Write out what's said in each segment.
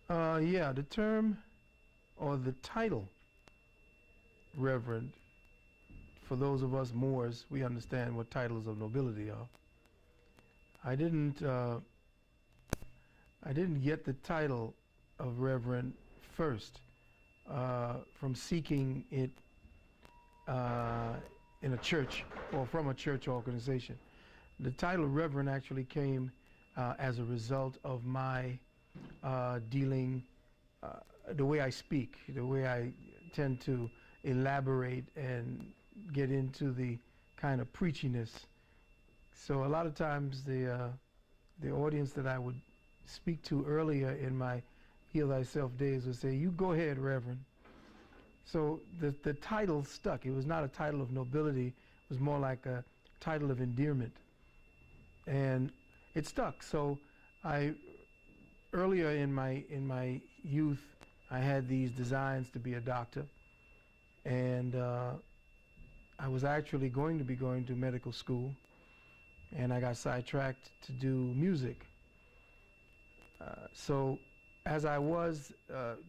Reverend? Yeah, the term or the title Reverend, for those of us Moors, we understand what titles of nobility are. I didn't get the title of Reverend first from seeking it in a church or from a church organization. The title Reverend actually came as a result of my dealing, the way I speak, the way I tend to elaborate and get into the kind of preachiness. So a lot of times the audience that I would speak to earlier in my Heal Thyself days would say, "You go ahead, Reverend." So the title stuck. It was not a title of nobility. It was more like a title of endearment. And it stuck. So earlier in my youth, I had these designs to be a doctor. And I was actually going to be going to medical school. And I got sidetracked to do music. So as I was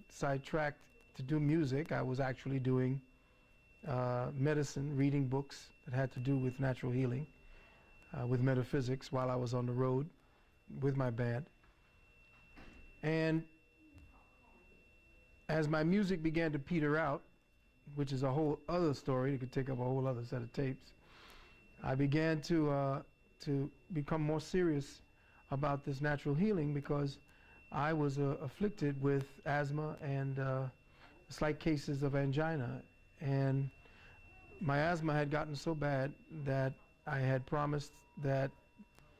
sidetracked to do music, I was actually doing medicine, reading books that had to do with natural healing, with metaphysics while I was on the road with my band. And as my music began to peter out, which is a whole other story, it could take up a whole other set of tapes, I began to become more serious about this natural healing because I was afflicted with asthma and slight cases of angina, and my asthma had gotten so bad that I had promised that,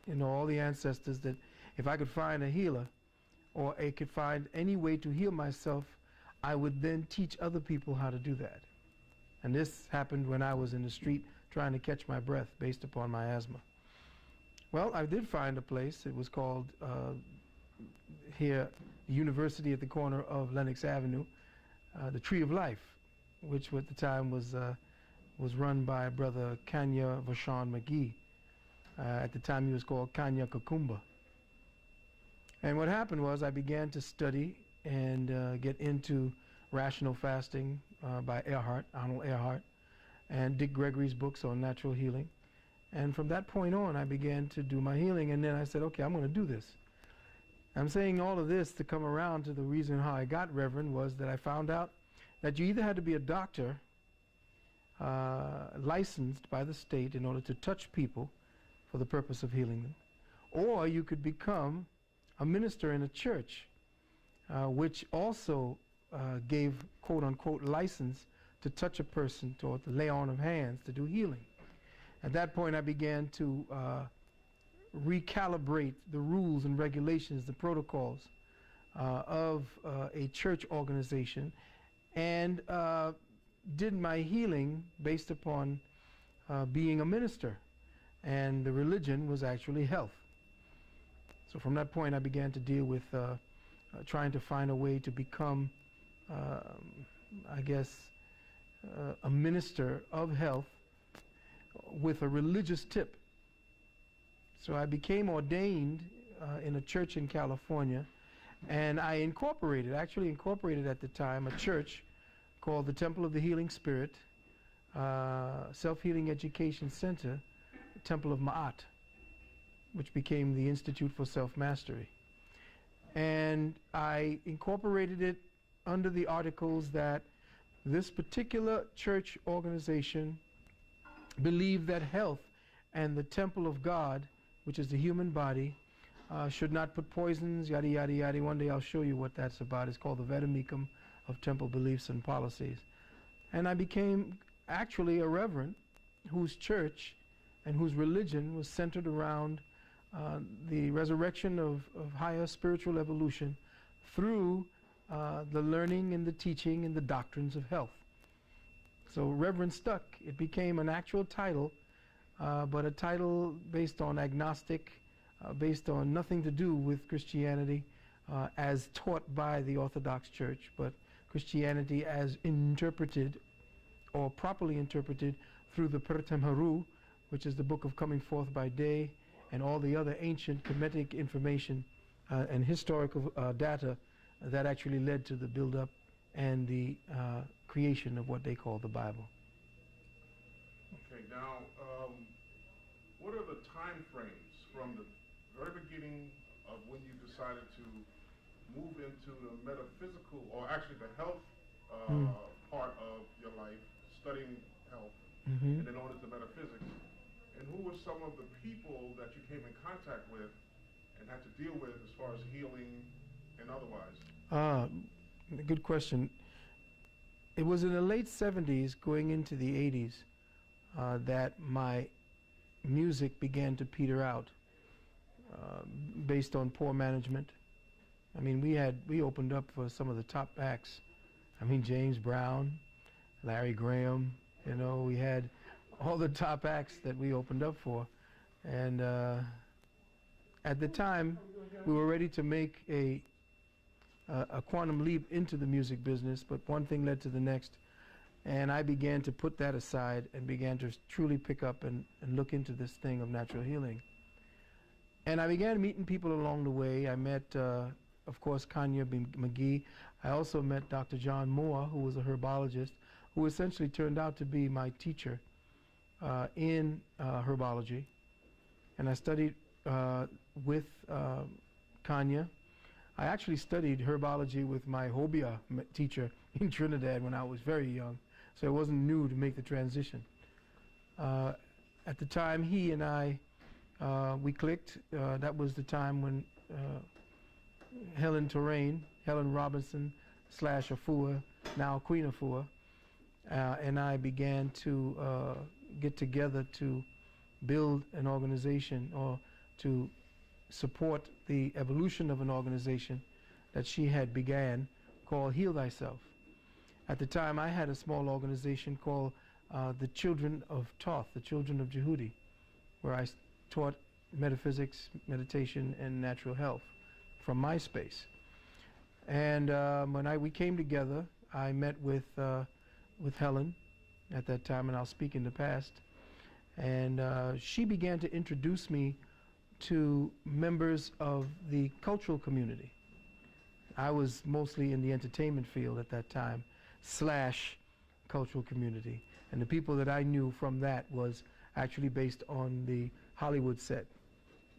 you know, all the ancestors, that if I could find a healer or I could find any way to heal myself, I would then teach other people how to do that. And this happened when I was in the street trying to catch my breath based upon my asthma. Well, I did find a place. It was called here, the University at the corner of Lenox Avenue, the Tree of Life, which at the time was run by Brother Kanya Vashon McGee. At the time he was called Kanya Kakumba. And what happened was I began to study and get into rational fasting by Arnold Earhart, and Dick Gregory's books on natural healing. And from that point on, I began to do my healing, and then I said, okay, I'm going to do this. I'm saying all of this to come around to the reason how I got Reverend was that I found out that you either had to be a doctor licensed by the state in order to touch people for the purpose of healing them, or you could become a minister in a church which also gave quote-unquote license to touch a person, to lay on of hands, to do healing. At that point I began to recalibrate the rules and regulations, the protocols of a church organization, and did my healing based upon being a minister, and the religion was actually health. So from that point I began to deal with trying to find a way to become, I guess, a minister of health with a religious tip. So I became ordained in a church in California, and I actually incorporated at the time, a church called the Temple of the Healing Spirit, Self-Healing Education Center, Temple of Ma'at, which became the Institute for Self-Mastery. And I incorporated it under the articles that this particular church organization believed that health and the temple of God, which is the human body, should not put poisons, yada, yada, yada. One day I'll show you what that's about. It's called the Vedamikam of Temple Beliefs and Policies. And I became actually a reverend whose church and whose religion was centered around the resurrection of higher spiritual evolution through the learning and the teaching and the doctrines of health. So Reverend stuck. It became an actual title, but a title based on agnostic, based on nothing to do with Christianity as taught by the Orthodox Church, but Christianity as interpreted or properly interpreted through the Pertem Haru, which is the book of Coming Forth by Day, and all the other ancient Kemetic information and historical data that actually led to the build-up and the creation of what they call the Bible. Okay, now, what are the time frames from the very beginning of when you decided to move into the metaphysical, or actually the health part of your life, studying health, and then on into metaphysics, and who were some of the people that you came in contact with and had to deal with as far as healing and otherwise? Good question. It was in the late 70s, going into the 80s, that my music began to peter out based on poor management. I mean, we opened up for some of the top acts. I mean, James Brown, Larry Graham, you know, we had all the top acts that we opened up for. And at the time, we were ready to make a quantum leap into the music business, but one thing led to the next. And I began to put that aside and began to truly pick up and look into this thing of natural healing. And I began meeting people along the way. I met, of course, Kanya McGee. I also met Dr. John Moore, who was a herbologist, who essentially turned out to be my teacher in herbology. And I studied with Kanya. I actually studied herbology with my Hobia teacher in Trinidad when I was very young, so it wasn't new to make the transition. At the time, he and I, we clicked. That was the time when Helen Robinson / Afua, now Queen Afua, and I began to get together to build an organization, or to support the evolution of an organization that she had began called Heal Thyself. At the time, I had a small organization called the Children of Thoth, the Children of Jehudi, where I taught metaphysics, meditation, and natural health from my space. And when we came together, I met with Helen at that time, and I'll speak in the past, and she began to introduce me to members of the cultural community. I was mostly in the entertainment field at that time, / cultural community. And the people that I knew from that was actually based on the Hollywood set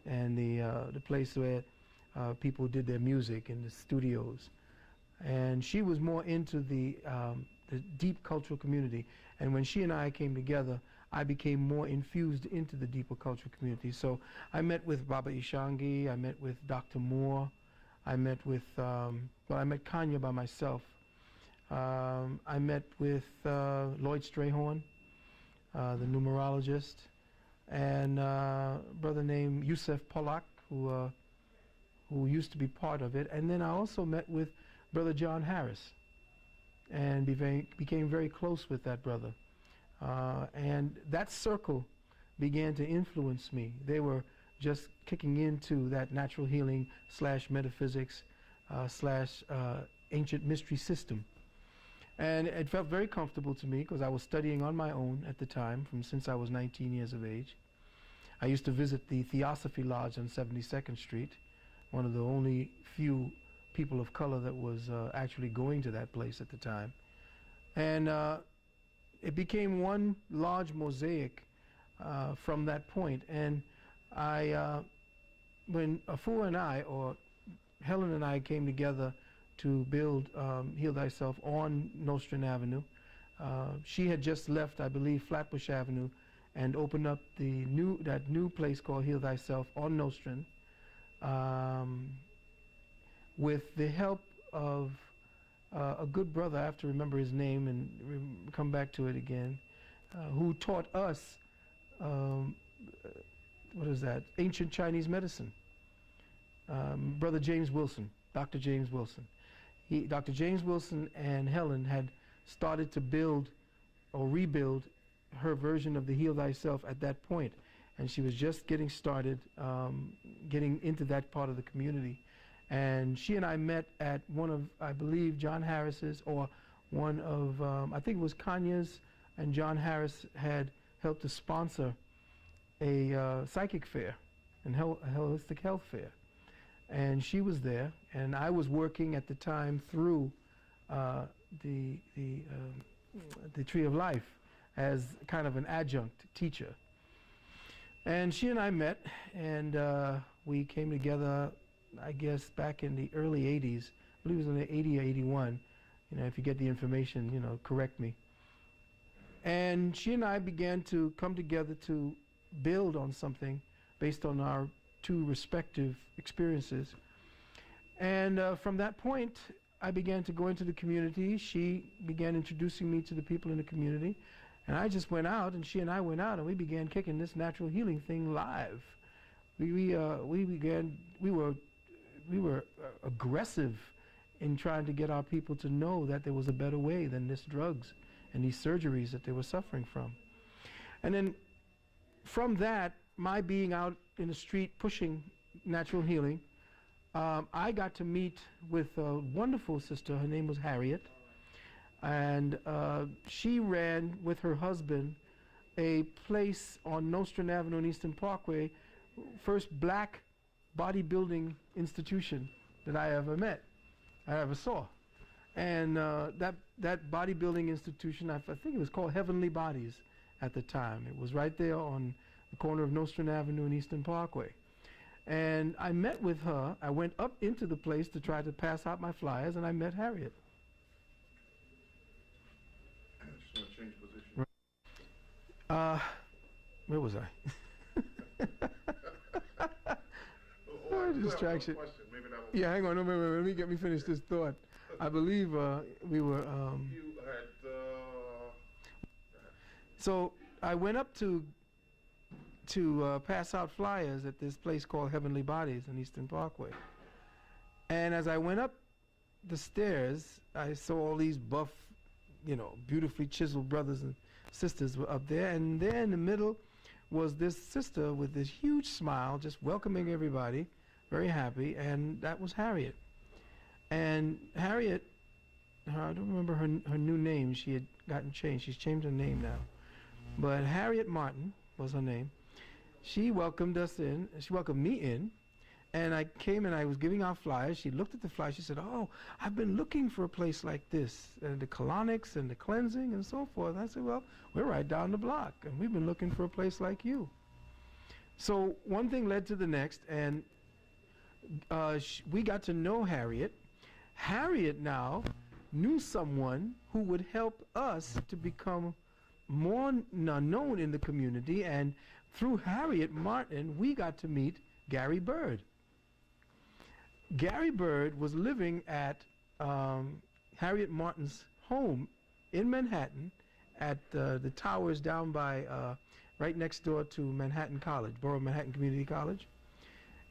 and the place where people did their music in the studios. And she was more into the deep cultural community. And when she and I came together, I became more infused into the deeper cultural community. So I met with Baba Ishangi, I met with Dr. Moore, I met with, I met Kanya by myself. I met with Lloyd Strayhorn, the numerologist, and a brother named Yusef Polak, who used to be part of it. And then I also met with Brother John Harris, and became very close with that brother. And that circle began to influence me. They were just kicking into that natural healing / metaphysics / ancient mystery system. And it felt very comfortable to me because I was studying on my own at the time, since I was 19 years of age. I used to visit the Theosophy Lodge on 72nd Street, one of the only few people of color that was actually going to that place at the time. And it became one large mosaic from that point. And when Afua and I, or Helen and I, came together to build Heal Thyself on Nostrand Avenue, she had just left, I believe, Flatbush Avenue, and opened up that new place called Heal Thyself on Nostrand, with the help of a good brother, I have to remember his name and come back to it again, who taught us, ancient Chinese medicine. Brother James Wilson, Dr. James Wilson. Dr. James Wilson and Helen had started to build or rebuild her version of the Heal Thyself at that point, and she was just getting started, getting into that part of the community. And she and I met at one of, I believe, John Harris's, or one of, I think it was Kanya's, and John Harris had helped to sponsor a psychic fair and holistic health fair. and she was there, and I was working at the time through the Tree of Life as kind of an adjunct teacher. And she and I met, and we came together, I guess, back in the early 80s. I believe it was in the 80 or 81. You know, if you get the information, you know, correct me. And she and I began to come together to build on something based on our two respective experiences. And from that point, I began to go into the community. She began introducing me to the people in the community. And I just went out, and she and I went out, and we began kicking this natural healing thing live. We were aggressive in trying to get our people to know that there was a better way than this drugs and these surgeries that they were suffering from. And then from that, my being out in the street pushing natural healing, I got to meet with a wonderful sister. Her name was Harriet. And she ran with her husband a place on Nostrand Avenue and Eastern Parkway, first black bodybuilding institution that I ever saw. And that bodybuilding institution, I think it was called Heavenly Bodies at the time. It was right there on the corner of Nostrand Avenue and Eastern Parkway. And I met with her. I went up into the place to try to pass out my flyers, and I met Harriet. Change position. Where was I? Distraction. Maybe that was Yeah, hang on. No, wait, let me finish this thought. I believe we were. You had. So I went up to pass out flyers at this place called Heavenly Bodies in Eastern Parkway. And as I went up the stairs, I saw all these buff, you know, beautifully chiseled brothers and sisters were up there, and there in the middle was this sister with this huge smile, just welcoming everybody, very happy, and that was Harriet. And Harriet, I don't remember her new name. She had gotten changed. She's changed her name now. But Harriet Martin was her name. She welcomed us in. She welcomed me in. And I came and I was giving out flyers. She looked at the flyers. She said, "Oh, I've been looking for a place like this, and the colonics and the cleansing and so forth." I said, "Well, we're right down the block, and we've been looking for a place like you." So one thing led to the next, and we got to know Harriet. Harriet now knew someone who would help us to become more known in the community, and through Harriet Martin, we got to meet Gary Bird. Gary Bird was living at Harriet Martin's home in Manhattan at the towers down by, right next door to Manhattan College, Borough Manhattan Community College.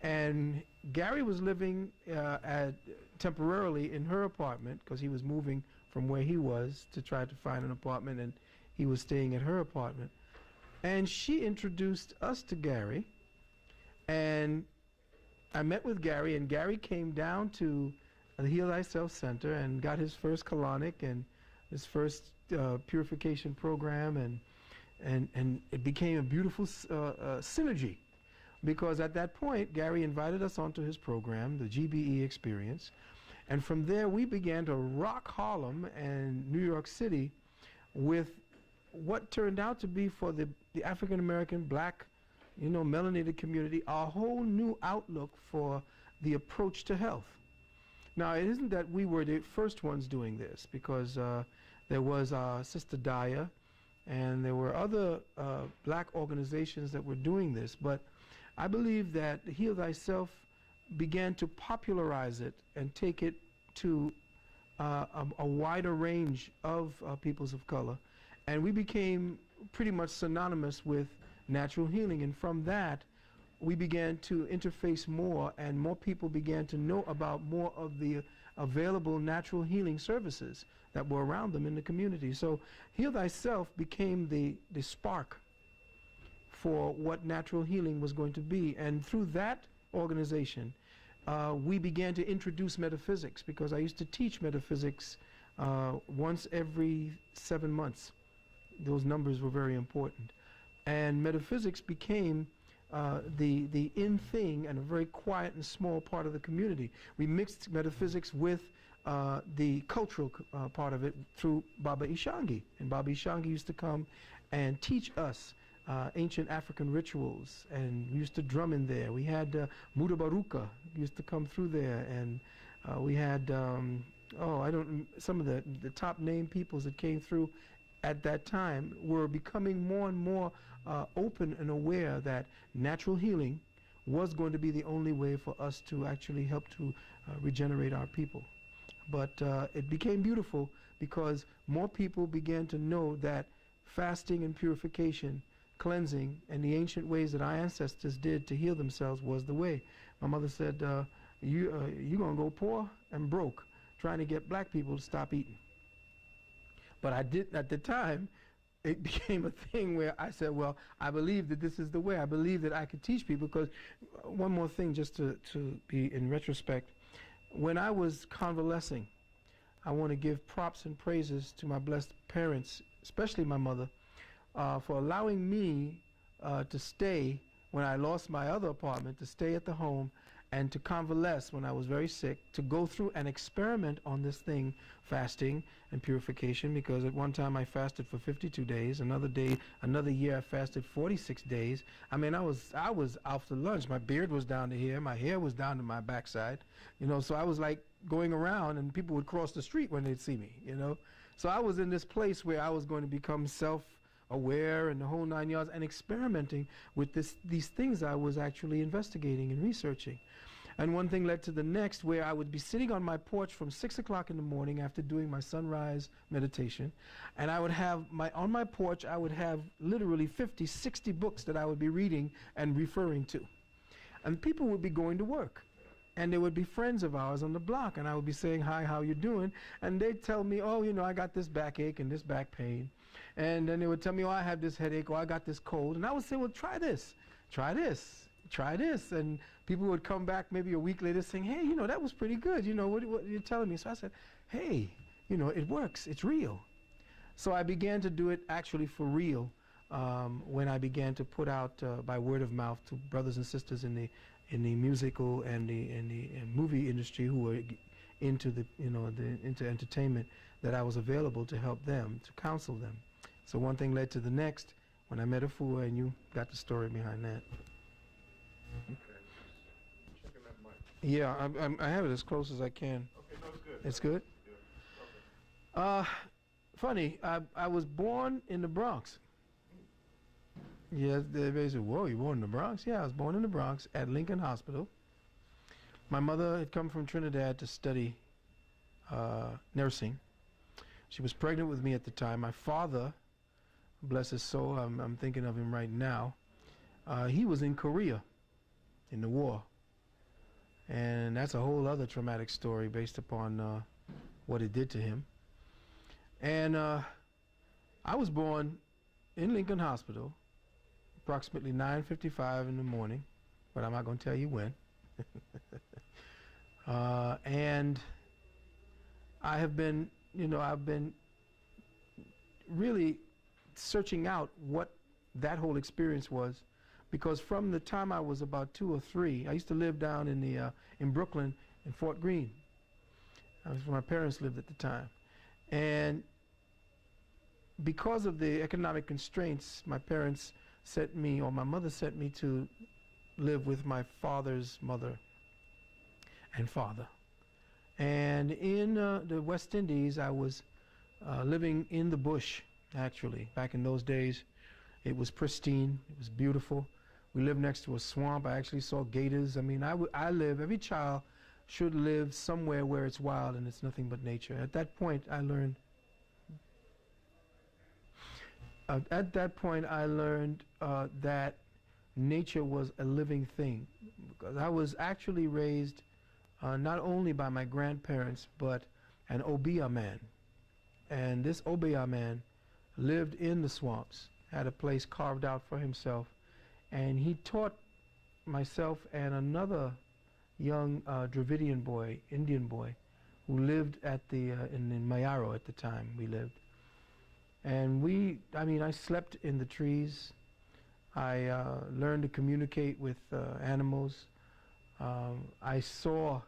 And Gary was living temporarily in her apartment because he was moving from where he was to try to find an apartment, and he was staying at her apartment. And she introduced us to Gary, and I met with Gary, and Gary came down to the Heal Thyself Center and got his first colonic and his first purification program, and it became a beautiful synergy, because at that point Gary invited us onto his program, the GBE experience, and from there we began to rock Harlem and New York City with what turned out to be, for the African American, black, you know, melanated community, a whole new outlook for the approach to health. Now, it isn't that we were the first ones doing this, because there was Sister Daya, and there were other black organizations that were doing this, but I believe that Heal Thyself began to popularize it and take it to a wider range of peoples of color, and we became pretty much synonymous with natural healing. And from that, we began to interface more, and more people began to know about more of the available natural healing services that were around them in the community. So Heal Thyself became the spark for what natural healing was going to be. And through that organization, we began to introduce metaphysics, because I used to teach metaphysics once every 7 months. Those numbers were very important. And metaphysics became the in thing and a very quiet and small part of the community. We mixed metaphysics with the cultural part of it through Baba Ishangi. And Baba Ishangi used to come and teach us ancient African rituals, and we used to drum in there. We had Mudabaruka used to come through there, and we had some of the top name peoples that came through at that time were becoming more and more open and aware that natural healing was going to be the only way for us to actually help to regenerate our people. But it became beautiful because more people began to know that fasting and purification, cleansing, and the ancient ways that our ancestors did to heal themselves was the way. My mother said, you're going to go poor and broke trying to get black people to stop eating. But I did, at the time, it became a thing where I said, well, I believe that this is the way. I believe that I could teach people, because one more thing, just to be in retrospect, when I was convalescing, I want to give props and praises to my blessed parents, especially my mother, for allowing me to stay when I lost my other apartment, to stay at the home and to convalesce when I was very sick, to go through and experiment on this thing, fasting and purification, because at one time I fasted for 52 days, another year I fasted 46 days. I mean, I was off to lunch. My beard was down to here, my hair was down to my backside, you know, so I was like going around and people would cross the street when they'd see me, you know. So I was in this place where I was going to become self-aware and the whole 9 yards, and experimenting with these things I was actually investigating and researching. And one thing led to the next, where I would be sitting on my porch from 6 o'clock in the morning after doing my sunrise meditation, and I would have on my porch, I would have literally 50, 60 books that I would be reading and referring to. And people would be going to work. And there would be friends of ours on the block, and I would be saying, hi, how you doing? And they'd tell me, oh, you know, I got this backache and this back pain. And then they would tell me, oh, I have this headache, or I got this cold. And I would say, well, try this, try this, try this. And people would come back maybe a week later saying, hey, you know, that was pretty good. You know, what you're telling me? So I said, hey, you know, it works. It's real. So I began to do it actually for real when I began to put out by word of mouth to brothers and sisters in the musical and the movie industry who were into into entertainment, that I was available to help them, to counsel them. So one thing led to the next when I met Afua, and you got the story behind that. Okay. Checking that mic. Yeah, I have it as close as I can. Okay, no, it's good. It's good? Yeah. Okay. Funny, I was born in the Bronx. Yes, they said, whoa, you born in the Bronx? Yeah, I was born in the Bronx at Lincoln Hospital. My mother had come from Trinidad to study nursing. She was pregnant with me at the time. My father, bless his soul, I'm thinking of him right now, he was in Korea in the war. And that's a whole other traumatic story based upon what it did to him. And I was born in Lincoln Hospital, approximately 9:55 in the morning, but I'm not going to tell you when. And I have been, I've been really searching out what that whole experience was, because from the time I was about 2 or 3, I used to live down in Brooklyn, in Fort Greene. That was where my parents lived at the time. And because of the economic constraints, my parents sent me, or my mother sent me, to live with my father's mother and father. And in the West Indies, I was living in the bush, actually. Back in those days, it was pristine, it was beautiful. We lived next to a swamp. I actually saw gators. I mean, every child should live somewhere where it's wild and it's nothing but nature. At that point, I learned that nature was a living thing, because I was actually raised not only by my grandparents, but an Obeah man. And this Obeah man lived in the swamps, had a place carved out for himself, and he taught myself and another young Dravidian boy, Indian boy, who lived at in Mayaro at the time we lived. And I slept in the trees. I learned to communicate with animals. I saw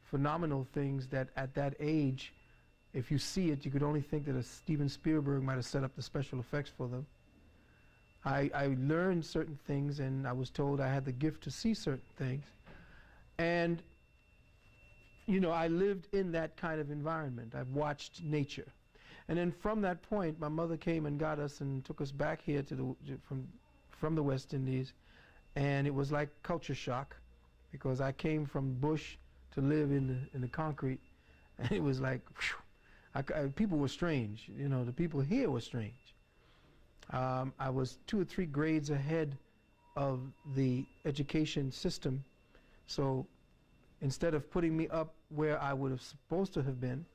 phenomenal things that at that age, if you see it, you could only think that a Steven Spielberg might have set up the special effects for them. I learned certain things, and I was told I had the gift to see certain things. And, you know, I lived in that kind of environment. I've watched nature. And then from that point, my mother came and got us and took us back here to from the West Indies. And it was like culture shock, because I came from bush to live in the concrete. And it was like, whew, people were strange. You know, the people here were strange. I was 2 or 3 grades ahead of the education system. So instead of putting me up where I would have supposed to have been,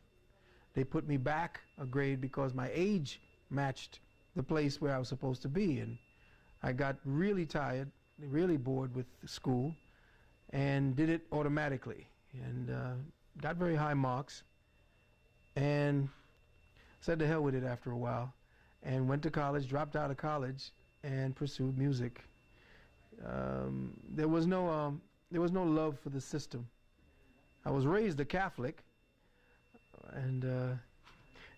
they put me back a grade because my age matched the place where I was supposed to be. And I got really tired, really bored with school, and did it automatically. And got very high marks, and said to hell with it after a while, and went to college, dropped out of college, and pursued music. There was no love for the system. I was raised a Catholic, and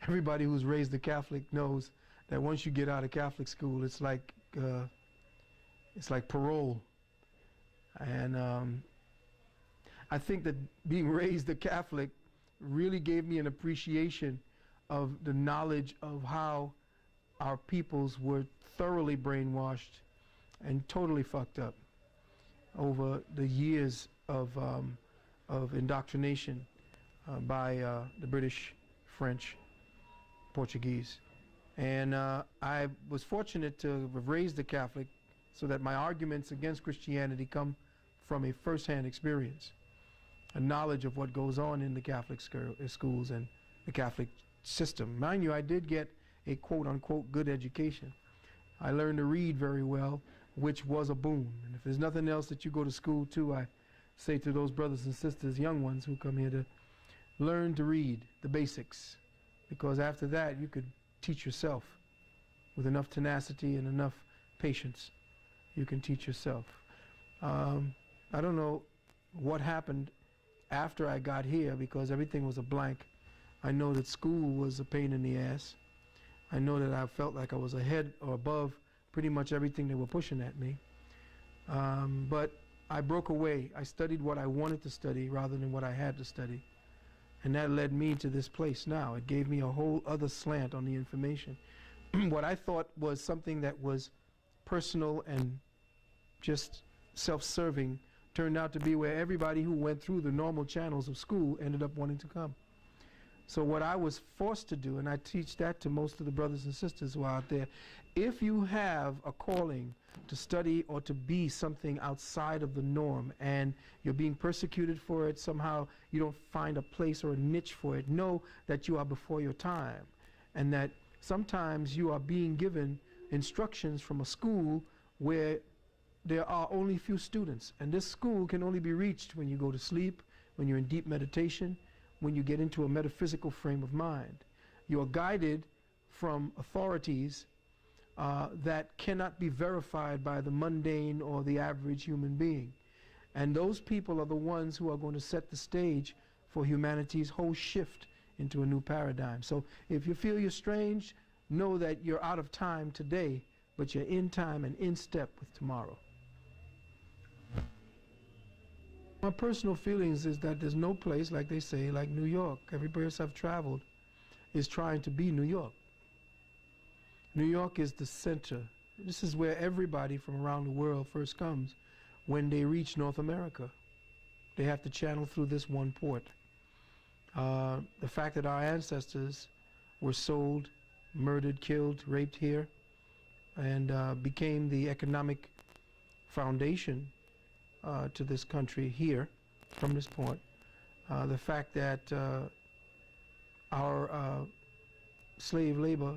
everybody who's raised a Catholic knows that once you get out of Catholic school, it's like parole. And I think that being raised a Catholic really gave me an appreciation of the knowledge of how our peoples were thoroughly brainwashed and totally fucked up over the years of indoctrination by the British, French, Portuguese. And I was fortunate to have raised a Catholic so that my arguments against Christianity come from a first-hand experience, a knowledge of what goes on in the Catholic schools and the Catholic system. Mind you, I did get a quote-unquote good education. I learned to read very well, which was a boon. And if there's nothing else that you go to school to, I say to those brothers and sisters, young ones who come here, to learn to read the basics, because after that you could teach yourself with enough tenacity and enough patience. You can teach yourself. I don't know what happened after I got here, because everything was a blank. I know that school was a pain in the ass. I know that I felt like I was ahead or above pretty much everything they were pushing at me. But I broke away. I studied what I wanted to study rather than what I had to study. And that led me to this place now. It gave me a whole other slant on the information. What I thought was something that was personal and just self-serving turned out to be where everybody who went through the normal channels of school ended up wanting to come. So what I was forced to do, and I teach that to most of the brothers and sisters who are out there, if you have a calling to study or to be something outside of the norm and you're being persecuted for it, somehow you don't find a place or a niche for it, know that you are before your time, and that sometimes you are being given instructions from a school where there are only few students, and this school can only be reached when you go to sleep, when you're in deep meditation, when you get into a metaphysical frame of mind. You are guided from authorities that cannot be verified by the mundane or the average human being. And those people are the ones who are going to set the stage for humanity's whole shift into a new paradigm. So if you feel you're strange, know that you're out of time today, but you're in time and in step with tomorrow. My personal feelings is that there's no place, like they say, like New York. Every place I've traveled is trying to be New York. New York is the center. This is where everybody from around the world first comes when they reach North America. They have to channel through this one port. The fact that our ancestors were sold, murdered, killed, raped here, and became the economic foundation to this country here from this point. The fact that our slave labor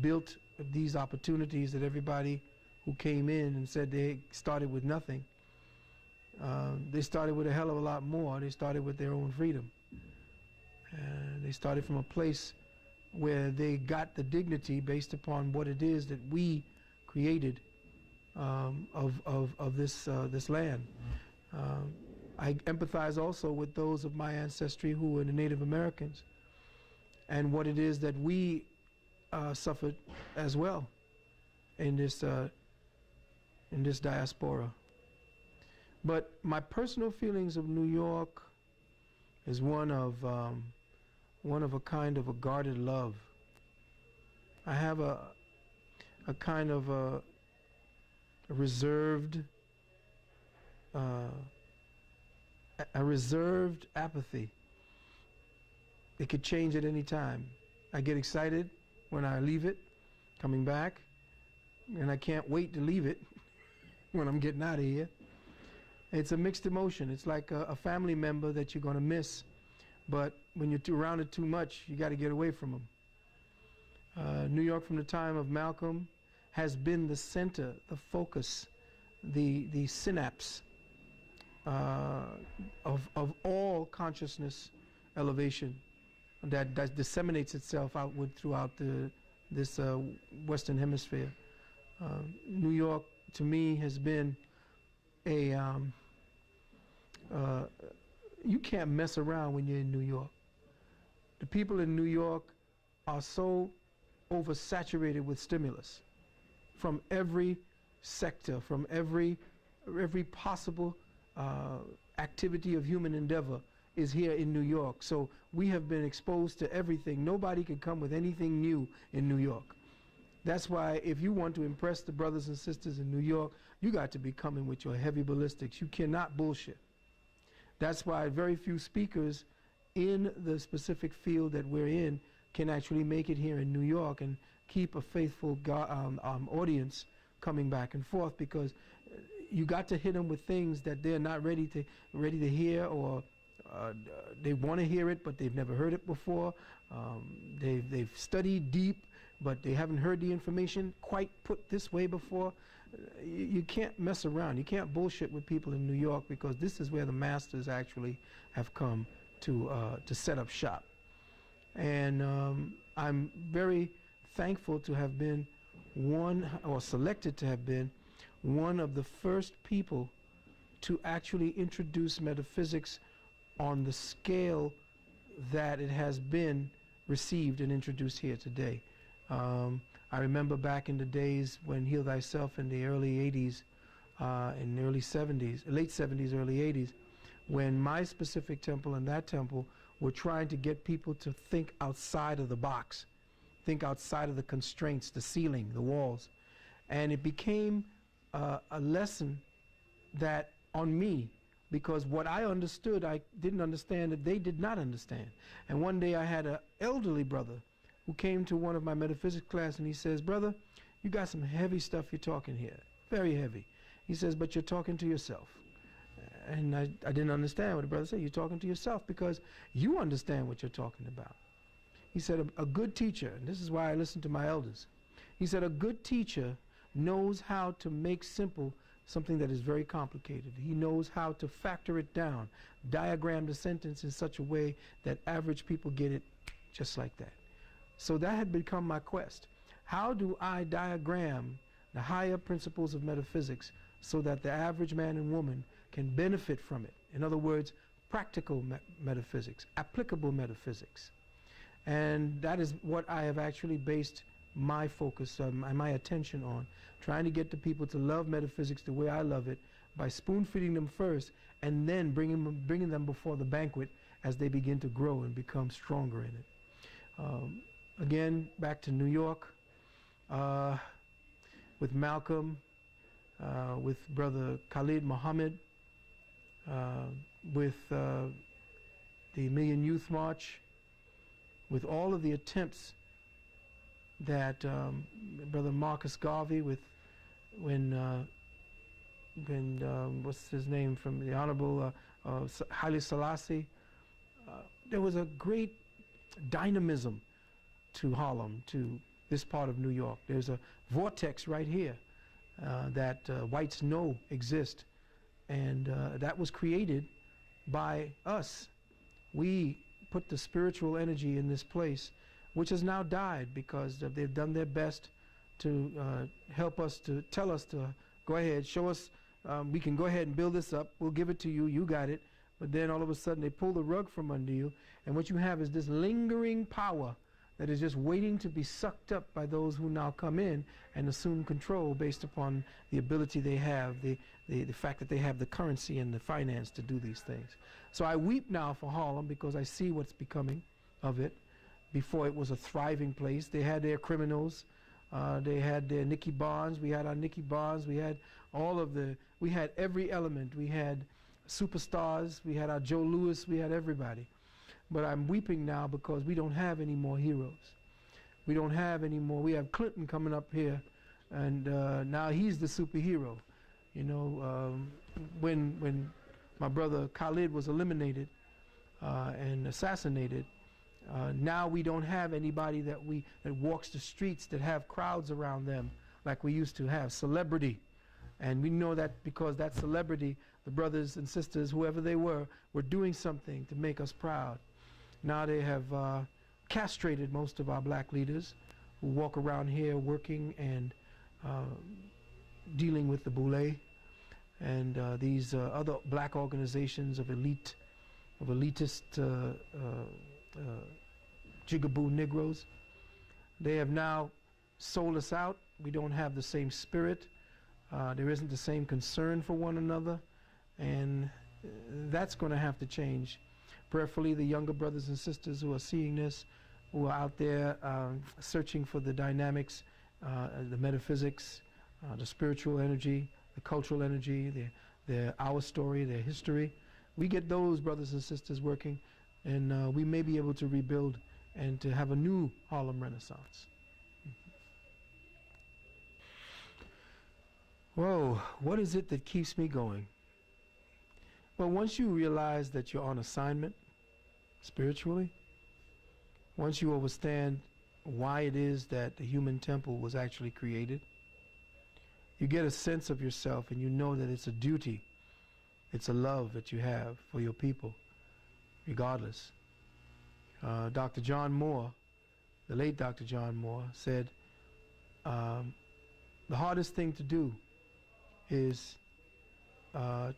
built these opportunities that everybody who came in and said they started with nothing, they started with a hell of a lot more. They started with their own freedom. They started from a place where they got the dignity based upon what it is that we created of this land. I empathize also with those of my ancestry who were the Native Americans, and what it is that we suffered as well in this diaspora. But my personal feelings of New York is one of a kind of a guarded love. I have a kind of a reserved apathy. It could change at any time. I get excited when I leave it, coming back, and I can't wait to leave it when I'm getting out of here. It's a mixed emotion. It's like a family member that you're going to miss, but when you're around it too much, you got to get away from them. New York from the time of Malcolm has been the center, the focus, the synapse of all consciousness elevation that disseminates itself outward throughout this Western Hemisphere. New York, to me, has been a you can't mess around when you're in New York. The people in New York are so oversaturated with stimulus from every sector, from every possible activity of human endeavor is here in New York. So we have been exposed to everything. Nobody can come with anything new in New York. That's why if you want to impress the brothers and sisters in New York, you got to be coming with your heavy ballistics. You cannot bullshit. That's why very few speakers in the specific field that we're in can actually make it here in New York and keep a faithful audience coming back and forth, because you got to hit them with things that they're not ready to hear, or they want to hear it but they've never heard it before. They've studied deep but they haven't heard the information quite put this way before. You can't mess around. You can't bullshit with people in New York, because this is where the masters actually have come to set up shop. And I'm very thankful to have been selected to have been one of the first people to actually introduce metaphysics on the scale that it has been received and introduced here today. I remember back in the days when Heal Thyself in the early 80s, in the early 70s, late 70s, early 80s, when my specific temple and that temple were trying to get people to think outside of the box, think outside of the constraints, the ceiling, the walls. And it became a lesson that on me, because what I understood, I didn't understand that they did not understand. And one day I had an elderly brother who came to one of my metaphysics class, and he says, "Brother, you got some heavy stuff you're talking here, very heavy." He says, "But you're talking to yourself." And I didn't understand what the brother said. You're talking to yourself because you understand what you're talking about. He said, a good teacher, and this is why I listen to my elders, he said, a good teacher knows how to make simple something that is very complicated. He knows how to factor it down, diagram the sentence in such a way that average people get it just like that. So that had become my quest. How do I diagram the higher principles of metaphysics so that the average man and woman can benefit from it? In other words, practical metaphysics, applicable metaphysics. And that is what I have actually based my focus and my attention on, trying to get the people to love metaphysics the way I love it, by spoon-feeding them first and then bringing them before the banquet as they begin to grow and become stronger in it. Again, back to New York, with Malcolm, with Brother Khalid Muhammad, with the Million Youth March, with all of the attempts that Brother Marcus Garvey, when what's his name, from the Honorable Haile Selassie, there was a great dynamism to Harlem, to this part of New York. There's a vortex right here that whites know exist, and that was created by us. We put the spiritual energy in this place, which has now died because they've done their best to help us, to tell us to go ahead, show us, we can go ahead and build this up, we'll give it to you, you got it. But then all of a sudden they pull the rug from under you, and what you have is this lingering power that is just waiting to be sucked up by those who now come in and assume control based upon the ability they have, the fact that they have the currency and the finance to do these things. So I weep now for Harlem because I see what's becoming of it. Before it was a thriving place. They had their criminals, they had their Nicky Barnes, we had our Nicky Barnes, we had we had every element. We had superstars, we had our Joe Louis, we had everybody. But I'm weeping now because we don't have any more heroes. We don't have any more. We have Clinton coming up here, and now he's the superhero. You know, when my brother Khalid was eliminated and assassinated, now we don't have anybody that walks the streets that have crowds around them like we used to have. Celebrity. And we know that because that celebrity, the brothers and sisters, whoever they were doing something to make us proud. Now they have castrated most of our black leaders who walk around here working and dealing with the boule and these other black organizations of elitist jigaboo Negroes. They have now sold us out. We don't have the same spirit. There isn't the same concern for one another, and that's going to have to change. Prayerfully, the younger brothers and sisters who are seeing this, who are out there searching for the dynamics, the metaphysics, the spiritual energy, the cultural energy, our story, their history. We get those brothers and sisters working, and we may be able to rebuild and to have a new Harlem Renaissance. Whoa, what is it that keeps me going? Well, once you realize that you're on assignment spiritually, once you understand why it is that the human temple was actually created, you get a sense of yourself and you know that it's a duty, it's a love that you have for your people, regardless. Dr. John Moore, the late Dr. John Moore, said, the hardest thing to do is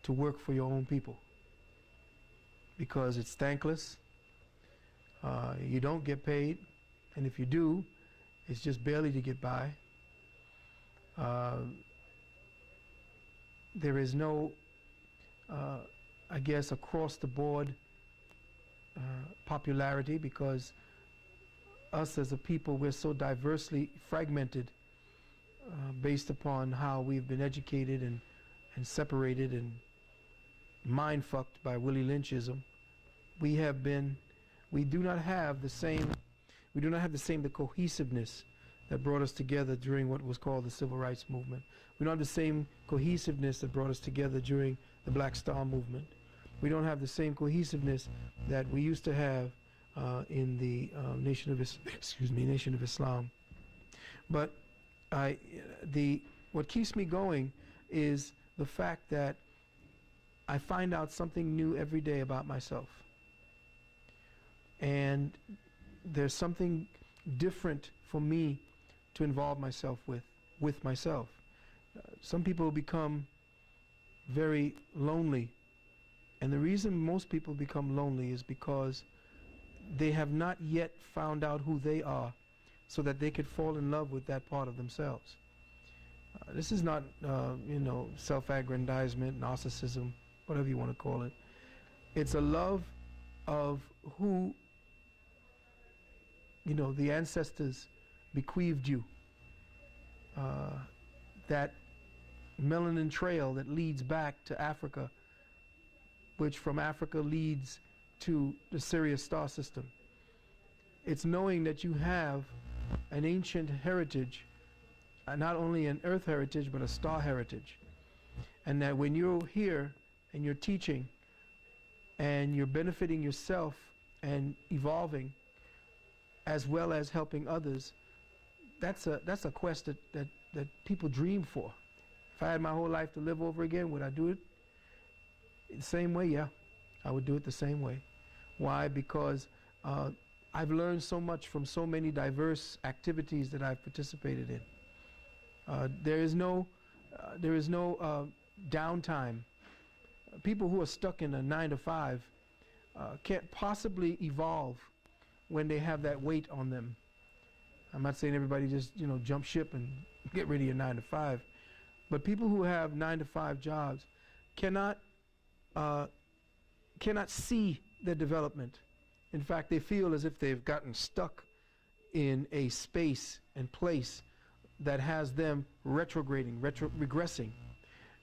to work for your own people, because it's thankless, you don't get paid, and if you do, it's just barely to get by. There is no, I guess, across the board popularity, because us as a people, we're so diversely fragmented based upon how we've been educated and separated and mind-fucked by Willie Lynchism. We do not have the same, the cohesiveness that brought us together during what was called the Civil Rights Movement. We don't have the same cohesiveness that brought us together during the Black Star Movement. We don't have the same cohesiveness that we used to have in the Nation of Islam. But what keeps me going is the fact that I find out something new every day about myself. And there's something different for me to involve myself with myself. Some people become very lonely. And the reason most people become lonely is because they have not yet found out who they are so that they could fall in love with that part of themselves. This is not, self-aggrandizement, narcissism, whatever you want to call it. It's a love of who, the ancestors bequeathed you. That melanin trail that leads back to Africa, which from Africa leads to the Sirius star system. It's knowing that you have an ancient heritage, not only an earth heritage, but a star heritage. And that when you're here and you're teaching and you're benefiting yourself and evolving as well as helping others, that's a quest that people dream for. If I had my whole life to live over again, would I do it the same way? Yeah, I would do it the same way. Why? Because I've learned so much from so many diverse activities that I've participated in. There is no there is no downtime. People who are stuck in a 9 to 5 can't possibly evolve when they have that weight on them. I'm not saying everybody just, you know, jump ship and get rid of your 9 to 5, but people who have 9 to 5 jobs cannot see their development. In fact, they feel as if they've gotten stuck in a space and place that has them regressing,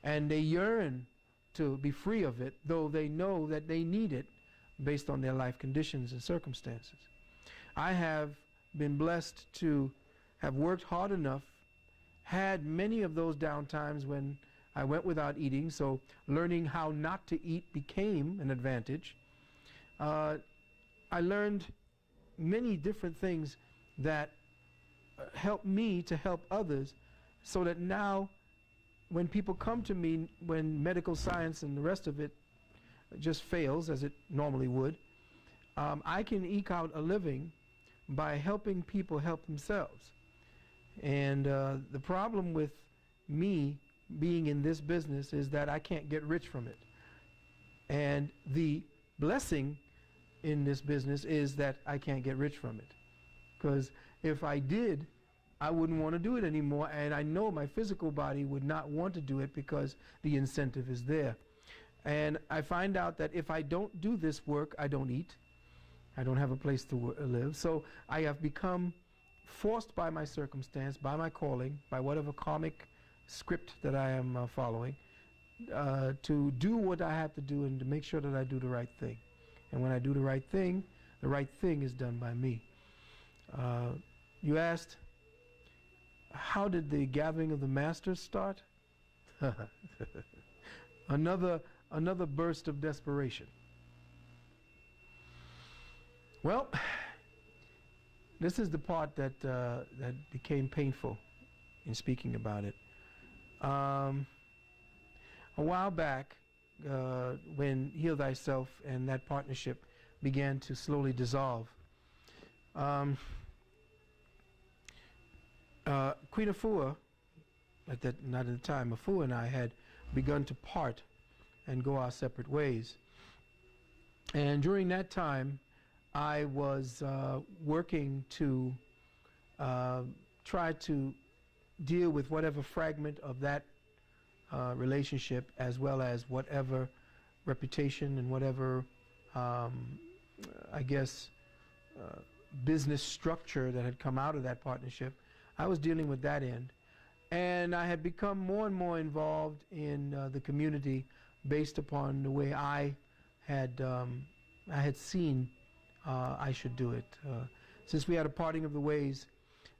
and they yearn to be free of it, though they know that they need it based on their life conditions and circumstances. I have been blessed to have worked hard enough, had many of those down times when I went without eating, so learning how not to eat became an advantage. I learned many different things that helped me to help others, so that now when people come to me, when medical science and the rest of it just fails, as it normally would, I can eke out a living by helping people help themselves. And the problem with me being in this business is that I can't get rich from it. And the blessing in this business is that I can't get rich from it. Because if I did, I wouldn't want to do it anymore, and I know my physical body would not want to do it because the incentive is there. And I find out that if I don't do this work, I don't eat. I don't have a place to live. So I have become forced by my circumstance, by my calling, by whatever karmic script that I am following, to do what I have to do and to make sure that I do the right thing. And when I do the right thing is done by me. You asked, how did the gathering of the masters start? Another burst of desperation. Well, this is the part that became painful in speaking about it. A while back, when Heal Thyself and that partnership began to slowly dissolve, Queen Afua, not at the time, Afua and I had begun to part and go our separate ways. And during that time, I was working to try to deal with whatever fragment of that relationship, as well as whatever reputation and whatever, I guess, business structure that had come out of that partnership. I was dealing with that end. And I had become more and more involved in the community based upon the way I had seen I should do it. Since we had a parting of the ways,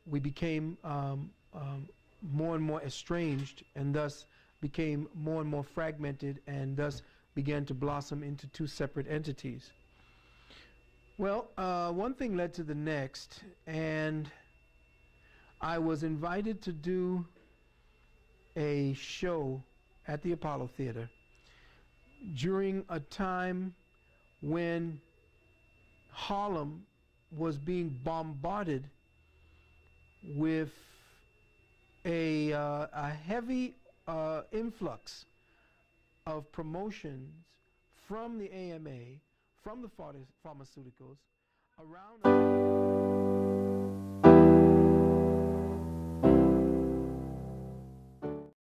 we became more and more estranged, and thus became more and more fragmented, and thus began to blossom into two separate entities. Well, one thing led to the next, and I was invited to do a show at the Apollo Theater during a time when Harlem was being bombarded with a heavy influx of promotions from the AMA, from the pharmaceuticals around